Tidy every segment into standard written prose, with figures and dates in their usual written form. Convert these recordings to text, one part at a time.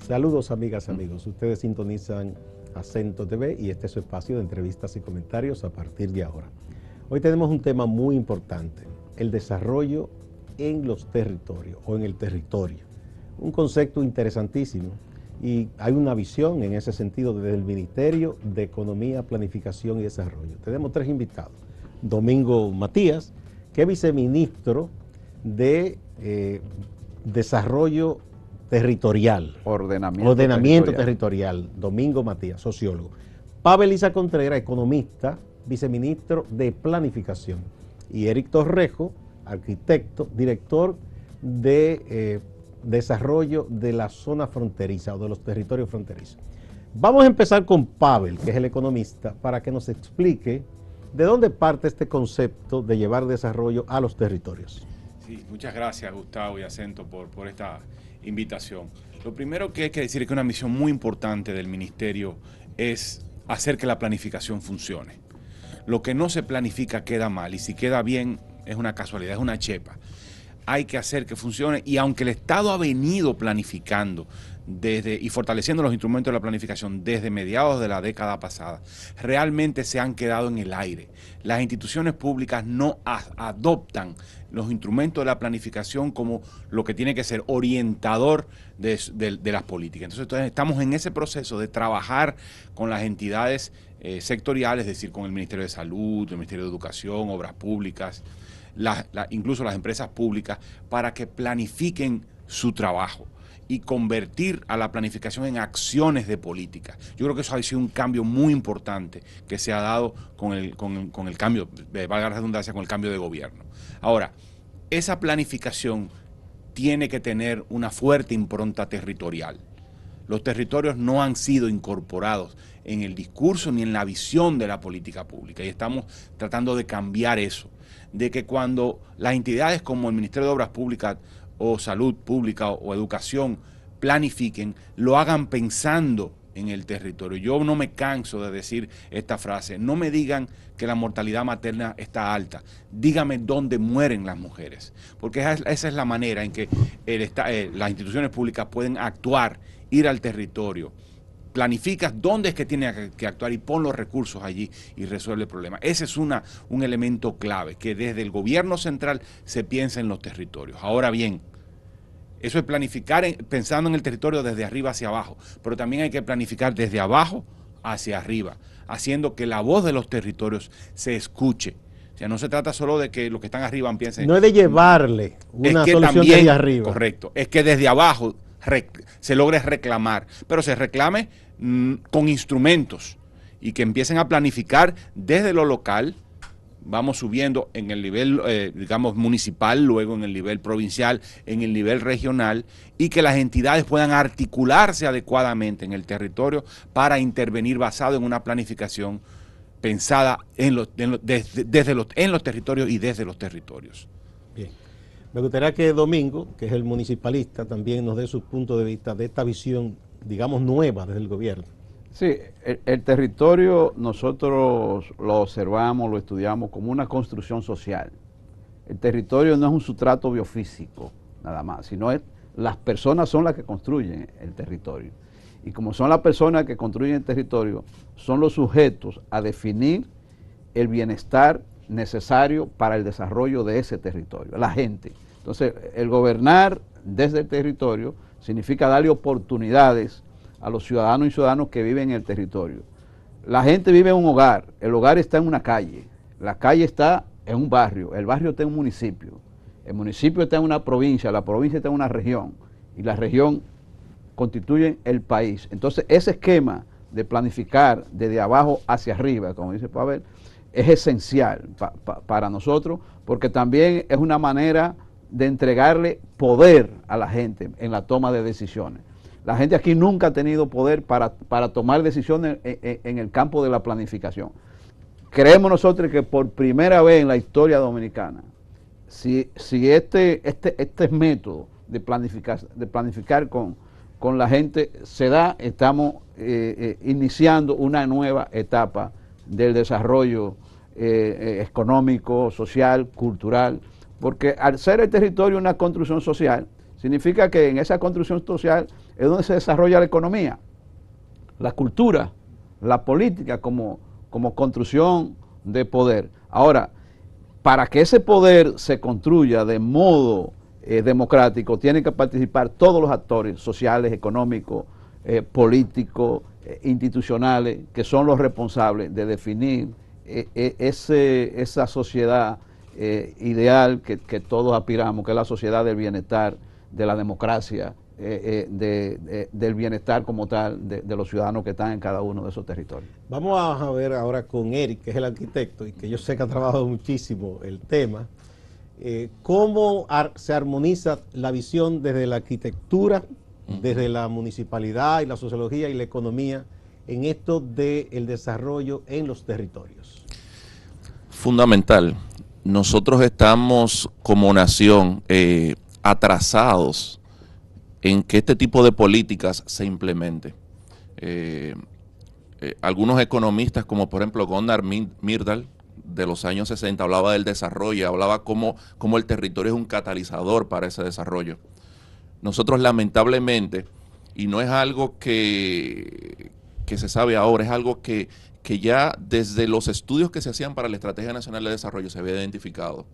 Saludos amigas, amigos. Ustedes sintonizan Acento TV y este es su espacio de entrevistas y comentarios a partir de ahora. Hoy tenemos un tema muy importante, el desarrollo en los territorios o en el territorio. Un concepto interesantísimo y hay una visión en ese sentido desde el Ministerio de Economía, Planificación y Desarrollo. Tenemos tres invitados. Domingo Matías, que es viceministro de Desarrollo Territorial. Ordenamiento territorial. Domingo Matías, sociólogo. Pavel Isa Contreras, economista, viceministro de Planificación. Y Eric Torrejo, arquitecto, director de Desarrollo de la zona fronteriza o de los territorios fronterizos. Vamos a empezar con Pavel, que es el economista, para que nos explique de dónde parte este concepto de llevar desarrollo a los territorios. Sí, muchas gracias Gustavo y Acento por esta invitación. Lo primero que hay que decir es que una misión muy importante del ministerio es hacer que la planificación funcione. Lo que no se planifica queda mal y si queda bien es una casualidad, es una chepa. Hay que hacer que funcione y aunque el Estado ha venido planificando y fortaleciendo los instrumentos de la planificación desde mediados de la década pasada, realmente se han quedado en el aire. Las instituciones públicas no adoptan los instrumentos de la planificación como lo que tiene que ser orientador de las políticas. Entonces estamos en ese proceso de trabajar con las entidades sectoriales, es decir, con el Ministerio de Salud, el Ministerio de Educación, Obras Públicas, incluso las empresas públicas, para que planifiquen su trabajo y convertir a la planificación en acciones de política. Yo creo que eso ha sido un cambio muy importante que se ha dado con el cambio, valga la redundancia, con el cambio de gobierno. Ahora, esa planificación tiene que tener una fuerte impronta territorial. Los territorios no han sido incorporados en el discurso ni en la visión de la política pública y estamos tratando de cambiar eso, de que cuando las entidades como el Ministerio de Obras Públicas o Salud Pública o Educación planifiquen, lo hagan pensando en el territorio. Yo no me canso de decir esta frase, no me digan que la mortalidad materna está alta, dígame dónde mueren las mujeres, porque esa es la manera en que las instituciones públicas pueden actuar, ir al territorio. Planificas dónde es que tiene que actuar y pon los recursos allí y resuelve el problema. Ese es un elemento clave, que desde el gobierno central se piensa en los territorios. Ahora bien, eso es planificar pensando en el territorio desde arriba hacia abajo, pero también hay que planificar desde abajo hacia arriba, haciendo que la voz de los territorios se escuche. O sea, no se trata solo de que los que están arriba piensen... No es de llevarle una solución también, desde arriba. Correcto, es que desde abajo se logre reclamar, pero se reclame con instrumentos y que empiecen a planificar desde lo local, vamos subiendo en el nivel, digamos, municipal, luego en el nivel provincial, en el nivel regional, y que las entidades puedan articularse adecuadamente en el territorio para intervenir basado en una planificación pensada en los territorios y desde los territorios. Bien. Me gustaría que Domingo, que es el municipalista, también nos dé su punto de vista de esta visión, digamos, nueva desde el gobierno. Sí, el territorio nosotros lo observamos, lo estudiamos como una construcción social. El territorio no es un sustrato biofísico, nada más, sino las personas son las que construyen el territorio. Y como son las personas que construyen el territorio, son los sujetos a definir el bienestar necesario para el desarrollo de ese territorio, la gente. Entonces, el gobernar desde el territorio significa darle oportunidades a los ciudadanos y ciudadanos que viven en el territorio. La gente vive en un hogar, el hogar está en una calle, la calle está en un barrio, el barrio está en un municipio, el municipio está en una provincia, la provincia está en una región y la región constituye el país. Entonces, ese esquema de planificar desde abajo hacia arriba, como dice Pavel, es esencial para nosotros porque también es una manera de entregarle poder a la gente en la toma de decisiones. La gente aquí nunca ha tenido poder para tomar decisiones en el campo de la planificación. Creemos nosotros que por primera vez en la historia dominicana, si este método de planificar con la gente se da, estamos iniciando una nueva etapa del desarrollo económico, social, cultural, porque al ser el territorio una construcción social, Significa que en esa construcción social es donde se desarrolla la economía, la cultura, la política como construcción de poder. Ahora, para que ese poder se construya de modo democrático, tienen que participar todos los actores sociales, económicos, políticos, institucionales, que son los responsables de definir esa sociedad ideal que todos aspiramos, que es la sociedad del bienestar, de la democracia, del bienestar como tal de los ciudadanos que están en cada uno de esos territorios. Vamos a ver ahora con Eric, que es el arquitecto y que yo sé que ha trabajado muchísimo el tema, cómo se armoniza la visión desde la arquitectura, desde la municipalidad y la sociología y la economía en esto del desarrollo en los territorios. Fundamental. Nosotros estamos como nación atrasados en que este tipo de políticas se implemente. Algunos economistas, como por ejemplo Gunnar Myrdal, de los años 60, hablaba del desarrollo, hablaba cómo el territorio es un catalizador para ese desarrollo. Nosotros lamentablemente, y no es algo que se sabe ahora, es algo que ya desde los estudios que se hacían para la Estrategia Nacional de Desarrollo se había identificado,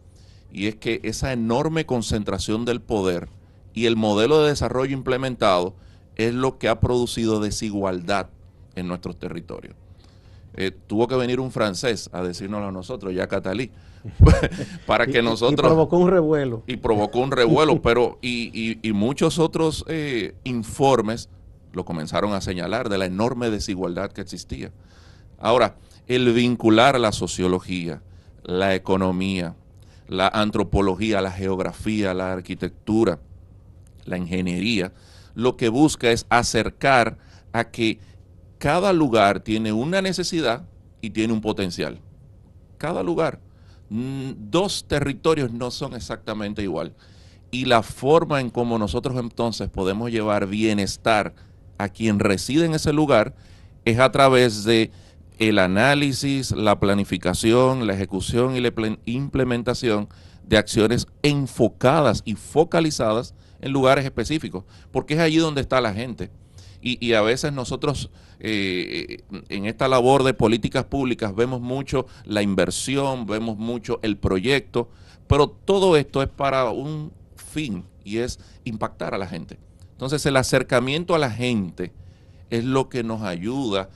y es que esa enorme concentración del poder y el modelo de desarrollo implementado es lo que ha producido desigualdad en nuestros territorios. Tuvo que venir un francés a decírnoslo a nosotros, Jacques Attali, para que nosotros... Y provocó un revuelo. Y provocó un revuelo, pero y muchos otros informes lo comenzaron a señalar de la enorme desigualdad que existía. Ahora, el vincular la sociología, la economía, la antropología, la geografía, la arquitectura, la ingeniería, lo que busca es acercar a que cada lugar tiene una necesidad y tiene un potencial. Cada lugar. Dos territorios no son exactamente igual. Y la forma en cómo nosotros entonces podemos llevar bienestar a quien reside en ese lugar es a través de el análisis, la planificación, la ejecución y la implementación de acciones enfocadas y focalizadas en lugares específicos, porque es allí donde está la gente. Y a veces nosotros en esta labor de políticas públicas vemos mucho la inversión, vemos mucho el proyecto, pero todo esto es para un fin y es impactar a la gente. Entonces el acercamiento a la gente es lo que nos ayuda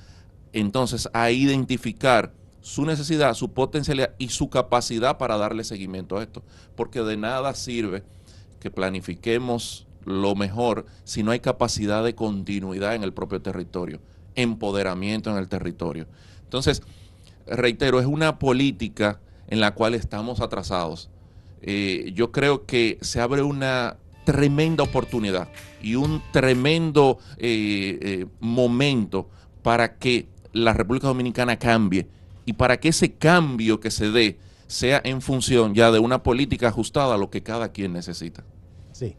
entonces a identificar su necesidad, su potencialidad y su capacidad para darle seguimiento a esto, porque de nada sirve que planifiquemos lo mejor si no hay capacidad de continuidad en el propio territorio, empoderamiento en el territorio. Entonces, reitero, es una política en la cual estamos atrasados. Yo creo que se abre una tremenda oportunidad y un tremendo momento para que la República Dominicana cambie y para que ese cambio que se dé sea en función ya de una política ajustada a lo que cada quien necesita. Sí.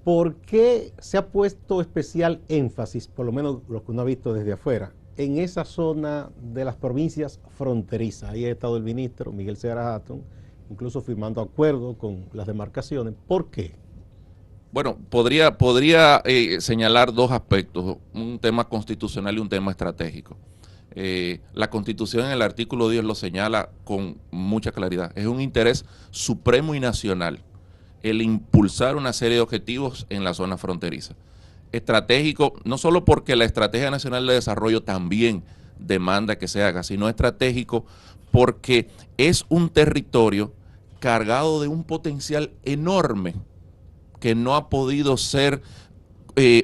¿Por qué se ha puesto especial énfasis, por lo menos lo que uno ha visto desde afuera, en esa zona de las provincias fronterizas? Ahí ha estado el ministro Miguel Segarra Hatton, incluso firmando acuerdos con las demarcaciones. ¿Por qué? Bueno, podría señalar dos aspectos, un tema constitucional y un tema estratégico. La Constitución en el artículo 10 lo señala con mucha claridad. Es un interés supremo y nacional el impulsar una serie de objetivos en la zona fronteriza. Estratégico, no solo porque la Estrategia Nacional de Desarrollo también demanda que se haga, sino estratégico porque es un territorio cargado de un potencial enorme que no ha podido ser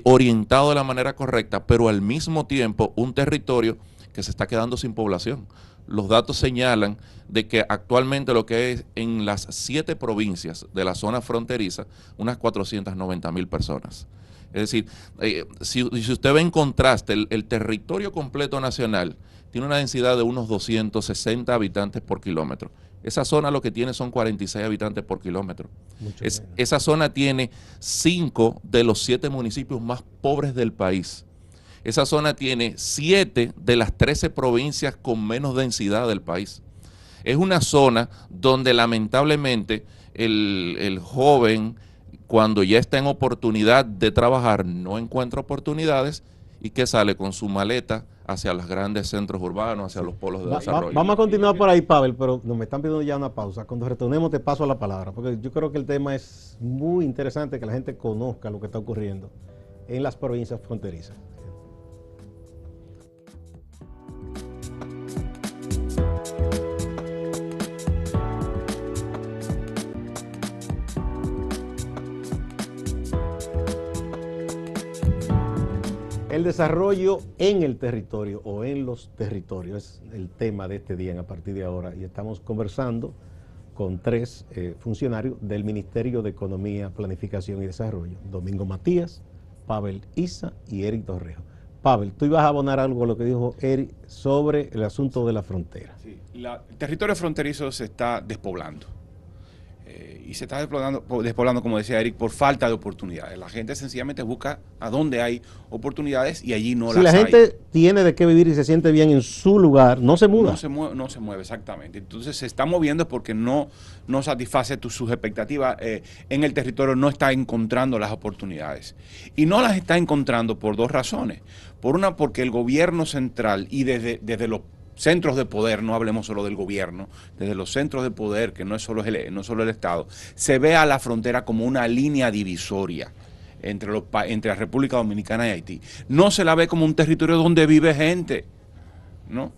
orientado de la manera correcta, pero al mismo tiempo un territorio que se está quedando sin población. Los datos señalan de que actualmente lo que es en las 7 provincias de la zona fronteriza, unas 490,000 personas. Es decir, si usted ve en contraste, el territorio completo nacional tiene una densidad de unos 260 habitantes por kilómetro. Esa zona lo que tiene son 46 habitantes por kilómetro. Esa zona tiene 5 de los 7 municipios más pobres del país. Esa zona tiene 7 de las 13 provincias con menos densidad del país. Es una zona donde lamentablemente el joven, cuando ya está en oportunidad de trabajar, no encuentra oportunidades y que sale con su maleta hacia los grandes centros urbanos, hacia los polos de desarrollo. Vamos a continuar por ahí, Pavel, pero nos me están pidiendo ya una pausa. Cuando retornemos te paso la palabra, porque yo creo que el tema es muy interesante, que la gente conozca lo que está ocurriendo en las provincias fronterizas. El desarrollo en el territorio o en los territorios es el tema de este día a partir de ahora, y estamos conversando con tres funcionarios del Ministerio de Economía, Planificación y Desarrollo: Domingo Matías, Pavel Isa y Eric Torrijos. Pavel, tú ibas a abonar algo a lo que dijo Eric sobre el asunto de la frontera. Sí, el territorio fronterizo se está despoblando. Y se está despoblando, como decía Eric, por falta de oportunidades. La gente sencillamente busca a donde hay oportunidades y allí no las hay. Si la gente tiene de qué vivir y se siente bien en su lugar, no se muda. No se mueve, exactamente. Entonces se está moviendo porque no satisface sus expectativas. En el territorio no está encontrando las oportunidades. Y no las está encontrando por dos razones. Por una, porque el gobierno central y desde los centros de poder, no hablemos solo del gobierno, desde los centros de poder, que no es solo el Estado, se ve a la frontera como una línea divisoria entre la República Dominicana y Haití. No se la ve como un territorio donde vive gente, ¿no?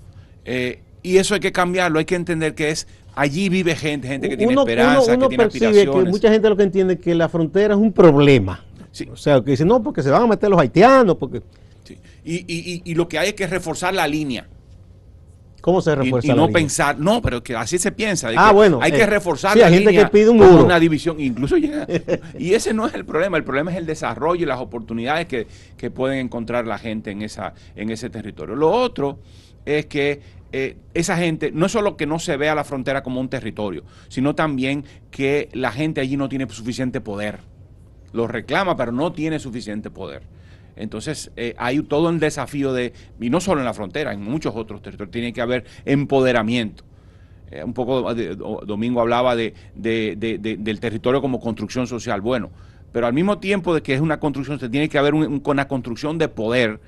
Y eso hay que cambiarlo, hay que entender que allí vive gente que tiene esperanza, que tiene aspiraciones. Que mucha gente lo que entiende es que la frontera es un problema. Sí. O sea, que dice, no, porque se van a meter los haitianos, porque... Sí. Y lo que hay es que reforzar la línea. ¿Cómo se refuerza y no pensar, no, pero que así se piensa. Bueno, hay que reforzar sí, la hay gente línea que pide un muro. Una división, incluso llega. Y ese no es el problema es el desarrollo y las oportunidades que pueden encontrar la gente en ese territorio. Lo otro es que esa gente, no es solo que no se vea la frontera como un territorio, sino también que la gente allí no tiene suficiente poder. Lo reclama, pero no tiene suficiente poder. Entonces hay todo un desafío y no solo en la frontera, en muchos otros territorios, tiene que haber empoderamiento. Un poco Domingo hablaba del territorio como construcción social. Bueno, pero al mismo tiempo de que es una construcción, se tiene que haber una construcción de poder,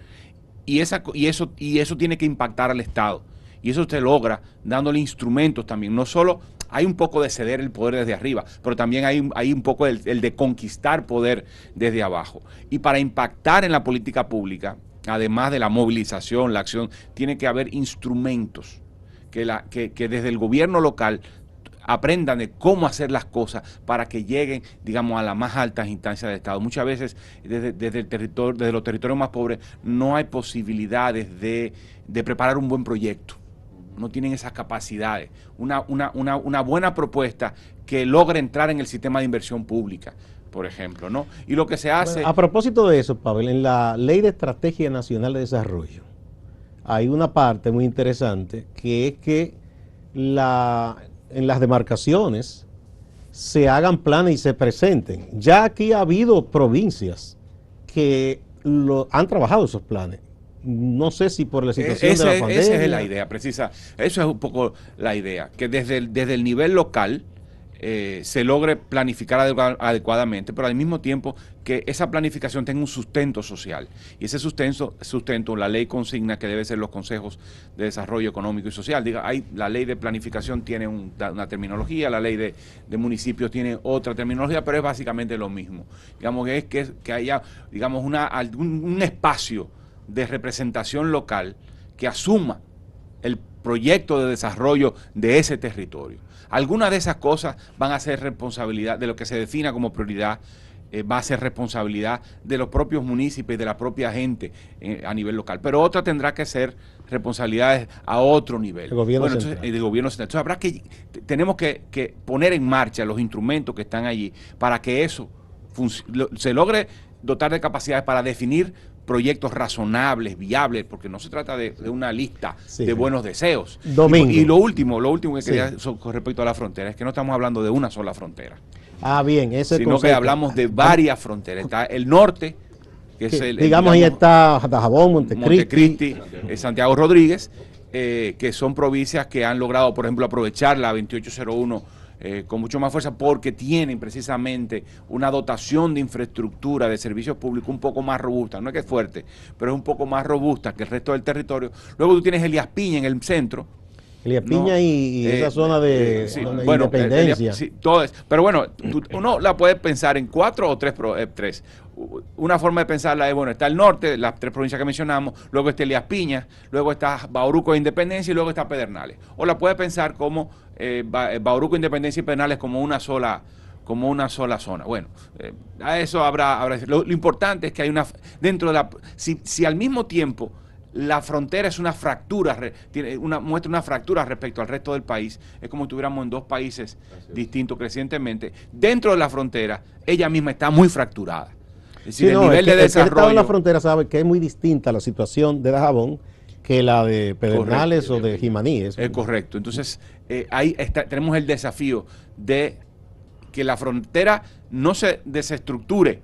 y eso tiene que impactar al Estado. Y eso se logra dándole instrumentos también. No solo hay un poco de ceder el poder desde arriba, pero también hay un poco el de conquistar poder desde abajo. Y para impactar en la política pública, además de la movilización, la acción, tiene que haber instrumentos que desde el gobierno local aprendan de cómo hacer las cosas para que lleguen, digamos, a las más altas instancias del Estado. Muchas veces desde los territorios más pobres no hay posibilidades de preparar un buen proyecto. No tienen esas capacidades. Una buena propuesta que logre entrar en el sistema de inversión pública, por ejemplo, ¿no? Y lo que se hace... Bueno, a propósito de eso, Pavel, en la Ley de Estrategia Nacional de Desarrollo hay una parte muy interesante, que es que en las demarcaciones se hagan planes y se presenten. Ya aquí ha habido provincias que han trabajado esos planes. No sé si por la situación de la pandemia. Esa es la idea precisa. Eso es un poco la idea, que desde el nivel local se logre planificar adecuadamente, pero al mismo tiempo que esa planificación tenga un sustento social. Y ese sustento la ley consigna que debe ser los consejos de desarrollo económico y social. La ley de planificación tiene una terminología, la ley de municipios tiene otra terminología, pero es básicamente lo mismo. Digamos que haya, digamos, un espacio de representación local que asuma el proyecto de desarrollo de ese territorio. Algunas de esas cosas van a ser responsabilidad de lo que se defina como prioridad, va a ser responsabilidad de los propios municipios y de la propia gente a nivel local, pero otra tendrá que ser responsabilidades a otro nivel. El gobierno central. Entonces tenemos que poner en marcha los instrumentos que están allí para que eso se logre dotar de capacidades para definir proyectos razonables, viables, porque no se trata de una lista de buenos deseos. Domingo. Y lo último que quería con respecto a la frontera es que no estamos hablando de una sola frontera. Bien, ese sino que hablamos de varias fronteras. Está el norte, que es digamos, ahí está Dajabón, Montecristi, Santiago Rodríguez, que son provincias que han logrado, por ejemplo, aprovechar la 2801 con mucho más fuerza porque tienen precisamente una dotación de infraestructura, de servicios públicos un poco más robusta, no es que es fuerte, pero es un poco más robusta que el resto del territorio. Luego tú tienes Elías Piña en el centro. Elías Piña, ¿no? y esa zona de sí, bueno, Independencia. Sí, todo es, pero bueno, uno la puede pensar en 4 o 3. Una forma de pensarla es, bueno, está el norte, las 3 provincias que mencionamos, luego está Elías Piña, luego está Bauruco e Independencia y luego está Pedernales. O la puede pensar como Bauruco, Independencia y Pedernales como una sola zona. Bueno, a eso habrá lo importante es que hay dentro de la, si al mismo tiempo la frontera es una fractura, muestra una fractura respecto al resto del país, es como si estuviéramos en 2 países distintos crecientemente. Dentro de la frontera, ella misma está muy fracturada. Es decir, el nivel de desarrollo. El que está en la frontera sabe que es muy distinta la situación de Dajabón que la de Pedernales o de Jimaní. Es correcto. Entonces, ahí tenemos el desafío de que la frontera no se desestructure,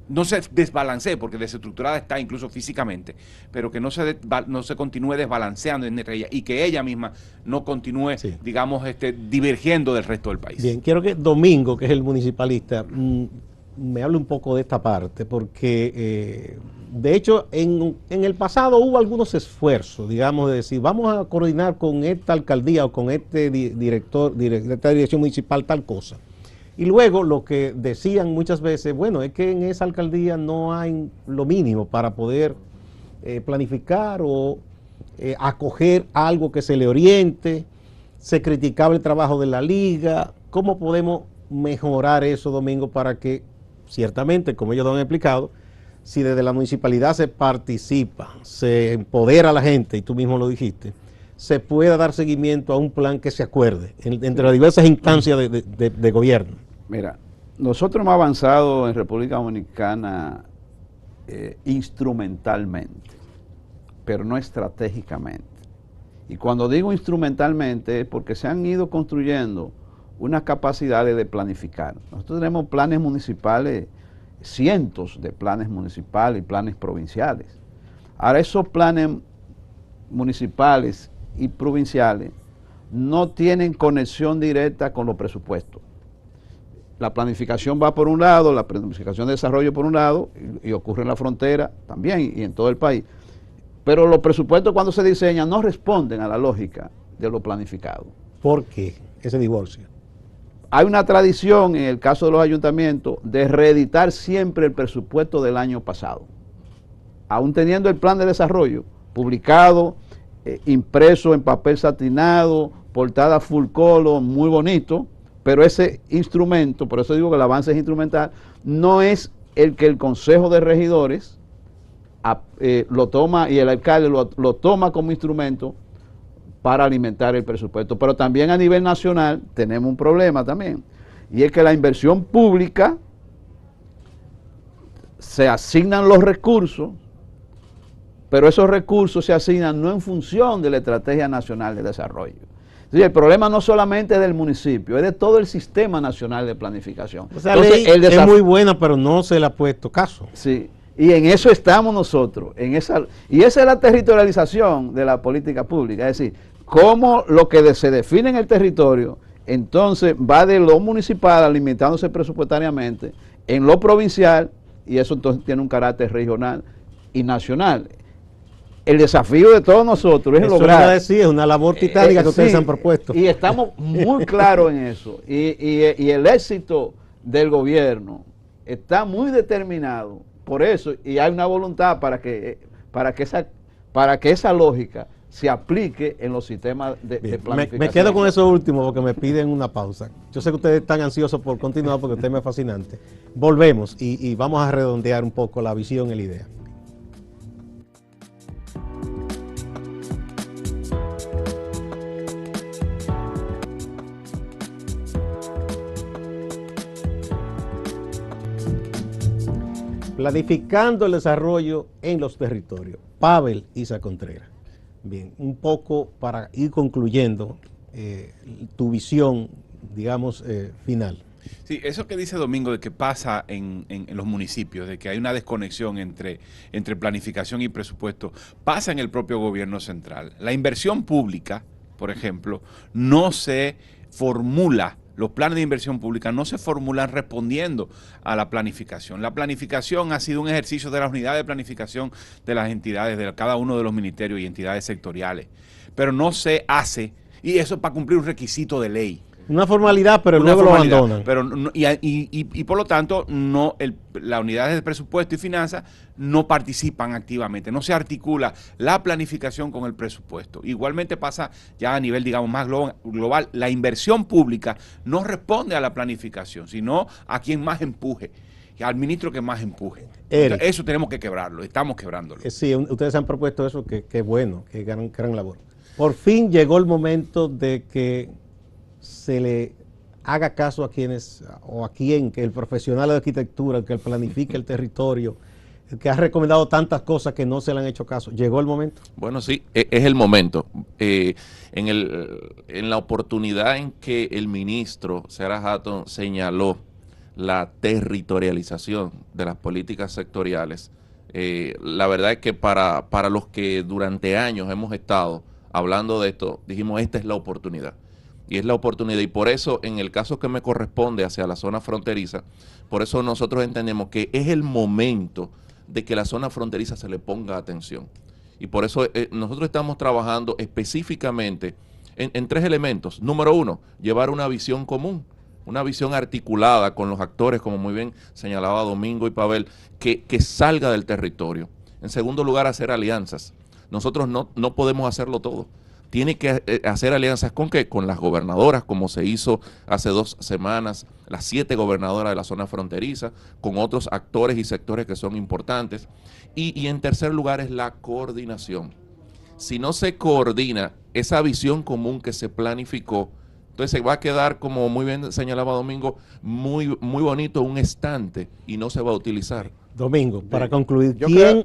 no se desbalancee, porque desestructurada está incluso físicamente, pero que no se continúe desbalanceando entre ella y que ella misma no continúe, digamos, divergiendo del resto del país. Bien, quiero que Domingo, que es el municipalista, me hable un poco de esta parte, porque de hecho en el pasado hubo algunos esfuerzos, digamos, de decir, vamos a coordinar con esta alcaldía o con esta dirección municipal tal cosa. Y luego lo que decían muchas veces, bueno, es que en esa alcaldía no hay lo mínimo para poder planificar o acoger algo que se le oriente, se criticaba el trabajo de la liga. ¿Cómo podemos mejorar eso, Domingo, para que ciertamente, como ellos lo han explicado, si desde la municipalidad se participa, se empodera a la gente, y tú mismo lo dijiste, se pueda dar seguimiento a un plan que se acuerde entre las diversas instancias de gobierno? Mira, nosotros hemos avanzado en República Dominicana instrumentalmente, pero no estratégicamente. Y cuando digo instrumentalmente es porque se han ido construyendo unas capacidades de planificar. Nosotros tenemos planes municipales, cientos de planes municipales y planes provinciales. Ahora, esos planes municipales y provinciales no tienen conexión directa con los presupuestos. La planificación va por un lado, la planificación de desarrollo por un lado, y ocurre en la frontera también y en todo el país. Pero los presupuestos cuando se diseñan no responden a la lógica de lo planificado. ¿Por qué ese divorcio? Hay una tradición en el caso de los ayuntamientos de reeditar siempre el presupuesto del año pasado. Aún teniendo el plan de desarrollo publicado, impreso en papel satinado, portada full color, muy bonito, pero ese instrumento, por eso digo que el avance es instrumental, no es el que el Consejo de Regidores lo toma y el alcalde lo toma como instrumento para alimentar el presupuesto. Pero también a nivel nacional tenemos un problema también, y es que la inversión pública se asignan los recursos, pero esos recursos se asignan no en función de la Estrategia Nacional de Desarrollo. Sí, el problema no solamente es del municipio, es de todo el sistema nacional de planificación. O sea, entonces, la ley es muy buena, pero no se le ha puesto caso. Sí, y en eso estamos nosotros, y esa es la territorialización de la política pública, es decir, cómo lo que se define en el territorio, entonces va de lo municipal, limitándose presupuestariamente, en lo provincial, y eso entonces tiene un carácter regional y nacional. El desafío de todos nosotros es lograr... Es una labor titánica que ustedes han propuesto. Y estamos muy claros en eso. Y el éxito del gobierno está muy determinado por eso, y hay una voluntad para que esa lógica se aplique en los sistemas de planificación. Me quedo con eso último porque me piden una pausa. Yo sé que ustedes están ansiosos por continuar porque el tema es fascinante. Volvemos y vamos a redondear un poco la visión y la idea. Planificando el desarrollo en los territorios. Pavel Isa Contreras. Bien, un poco para ir concluyendo tu visión, digamos, final. Sí, eso que dice Domingo de que pasa en los municipios, de que hay una desconexión entre planificación y presupuesto, pasa en el propio gobierno central. La inversión pública, por ejemplo, no se formula los planes de inversión pública no se formulan respondiendo a la planificación. La planificación ha sido un ejercicio de la unidad de planificación de las entidades, de cada uno de los ministerios y entidades sectoriales, pero no se hace, y eso es para cumplir un requisito de ley. Una formalidad, pero luego lo abandonan. Pero y por lo tanto, las unidades de presupuesto y finanzas no participan activamente, no se articula la planificación con el presupuesto. Igualmente pasa ya a nivel, digamos, más global. La inversión pública no responde a la planificación, sino a quien más empuje, al ministro que más empuje. Entonces, eso tenemos que quebrarlo, estamos quebrándolo. Sí, ustedes han propuesto eso, que bueno, que gran labor. Por fin llegó el momento de que se le haga caso a quienes, o a quien, que el profesional de arquitectura, el que planifique el territorio, el que ha recomendado tantas cosas que no se le han hecho caso. ¿Llegó el momento? Bueno, sí, es el momento. En la oportunidad en que el ministro Seara Hatton señaló la territorialización de las políticas sectoriales, la verdad es que para los que durante años hemos estado hablando de esto, dijimos, esta es la oportunidad. Y es la oportunidad, y por eso, en el caso que me corresponde hacia la zona fronteriza, por eso nosotros entendemos que es el momento de que la zona fronteriza se le ponga atención. Y por eso nosotros estamos trabajando específicamente en 3 elementos. Número 1, llevar una visión común, una visión articulada con los actores, como muy bien señalaba Domingo y Pavel, que salga del territorio. En segundo lugar, hacer alianzas. Nosotros no podemos hacerlo todo. Tiene que hacer alianzas ¿con qué? Con las gobernadoras, como se hizo hace 2 semanas, las 7 gobernadoras de la zona fronteriza, con otros actores y sectores que son importantes. Y en tercer lugar es la coordinación. Si no se coordina esa visión común que se planificó, entonces se va a quedar, como muy bien señalaba Domingo, muy bonito un estante y no se va a utilizar. Domingo, para concluir,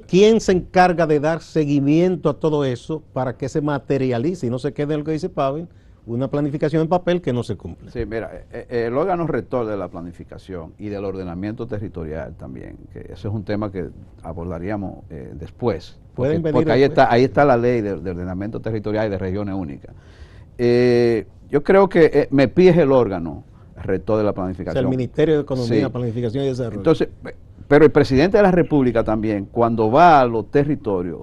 ¿quién se encarga de dar seguimiento a todo eso para que se materialice y no se quede en lo que dice Pavel, una planificación en papel que no se cumple? Sí, mira, el órgano rector de la planificación y del ordenamiento territorial también, que ese es un tema que abordaríamos después, porque ahí está la ley de ordenamiento territorial y de regiones únicas. Yo creo que MEPI es el órgano rector de la planificación. O sea, el Ministerio de Economía, sí. Planificación y Desarrollo. Entonces, pero el presidente de la República también, cuando va a los territorios,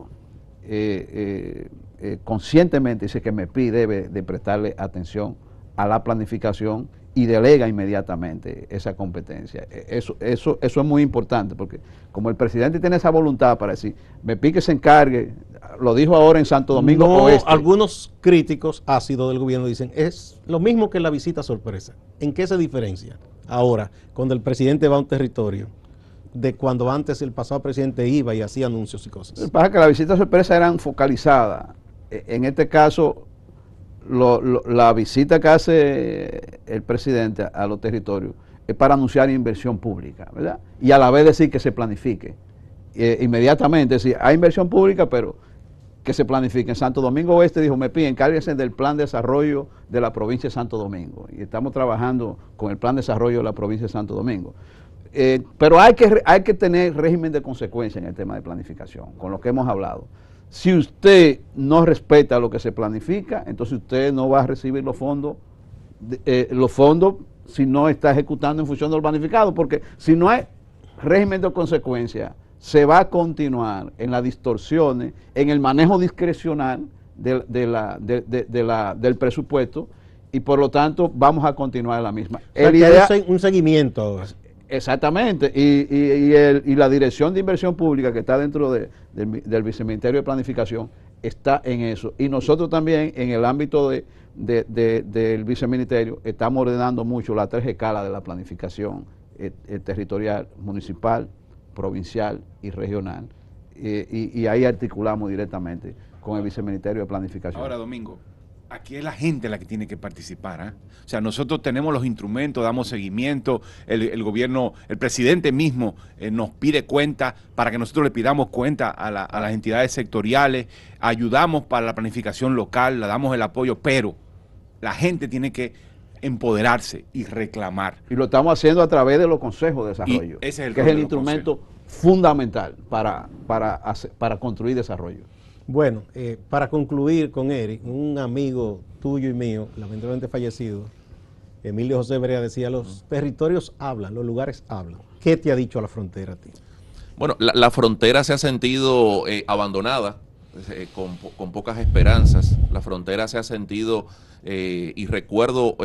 conscientemente dice que MEPI debe de prestarle atención a la planificación y delega inmediatamente esa competencia. Eso es muy importante, porque como el presidente tiene esa voluntad para decir, MEPI que se encargue, lo dijo ahora en Santo Domingo Oeste. Algunos críticos ácidos del gobierno dicen, es lo mismo que la visita sorpresa. ¿En qué se diferencia ahora, cuando el presidente va a un territorio, de cuando antes el pasado presidente iba y hacía anuncios y cosas? Lo que pasa es que las visitas sorpresa eran focalizadas. En este caso, la visita que hace el presidente a los territorios es para anunciar inversión pública, ¿verdad? Y a la vez decir que se planifique. Inmediatamente, es decir, hay inversión pública, pero que se planifique. En Santo Domingo Oeste dijo, MEPI, encárguense del plan de desarrollo de la provincia de Santo Domingo. Y estamos trabajando con el plan de desarrollo de la provincia de Santo Domingo. Pero hay que tener régimen de consecuencia en el tema de planificación, con lo que hemos hablado. Si usted no respeta lo que se planifica, entonces usted no va a recibir los fondos si no está ejecutando en función de lo planificado, porque si no hay régimen de consecuencia, se va a continuar en las distorsiones, en el manejo discrecional del presupuesto, y por lo tanto vamos a continuar en la misma. Hay un seguimiento ahora. Exactamente, y la Dirección de Inversión Pública que está dentro del Viceministerio de Planificación está en eso. Y nosotros también en el ámbito del Viceministerio estamos ordenando mucho las 3 escalas de la planificación territorial, municipal, provincial y regional. Y ahí articulamos directamente con el Viceministerio de Planificación. Ahora, Domingo, aquí es la gente la que tiene que participar, ¿eh? O sea, nosotros tenemos los instrumentos, damos seguimiento, el gobierno, el presidente mismo nos pide cuenta para que nosotros le pidamos cuenta a las entidades sectoriales, ayudamos para la planificación local, le damos el apoyo, pero la gente tiene que empoderarse y reclamar. Y lo estamos haciendo a través de los consejos de desarrollo, que es el instrumento fundamental para construir desarrollo. Bueno, para concluir con Eric, un amigo tuyo y mío, lamentablemente fallecido, Emilio José Brea decía, los territorios hablan, los lugares hablan. ¿Qué te ha dicho la frontera a ti? Bueno, la frontera se ha sentido abandonada, con pocas esperanzas. La frontera se ha sentido, y recuerdo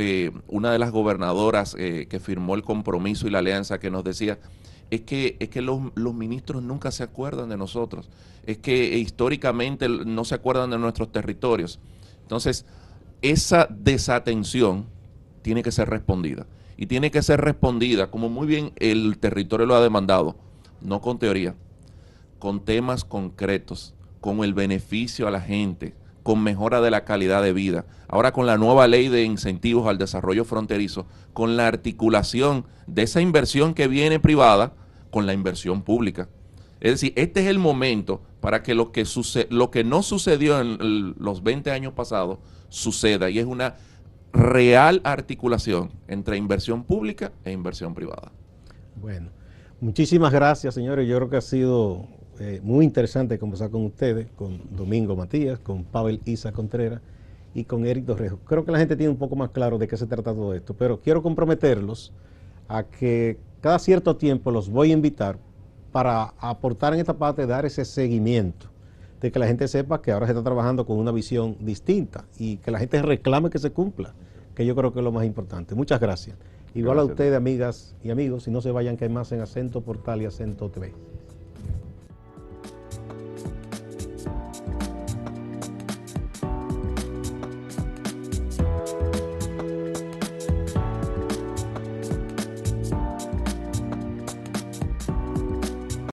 una de las gobernadoras que firmó el compromiso y la alianza que nos decía, es que los ministros nunca se acuerdan de nosotros, es que históricamente no se acuerdan de nuestros territorios. Entonces, esa desatención tiene que ser respondida. Y tiene que ser respondida, como muy bien el territorio lo ha demandado, no con teoría, con temas concretos, con el beneficio a la gente, con mejora de la calidad de vida. Ahora con la nueva ley de incentivos al desarrollo fronterizo, con la articulación de esa inversión que viene privada con la inversión pública. Es decir, este es el momento para que lo que no sucedió en los 20 años pasados suceda, y es una real articulación entre inversión pública e inversión privada. Bueno, muchísimas gracias, señores. Yo creo que ha sido muy interesante conversar con ustedes, con Domingo Matías, con Pavel Isa Contreras y con Eric Torrijos. Creo que la gente tiene un poco más claro de qué se trata todo esto, pero quiero comprometerlos a que cada cierto tiempo los voy a invitar para aportar en esta parte, dar ese seguimiento, de que la gente sepa que ahora se está trabajando con una visión distinta y que la gente reclame que se cumpla, que yo creo que es lo más importante. Muchas gracias. Igual gracias a ustedes, amigas y amigos, y no se vayan, que hay más en Acento Portal y Acento TV.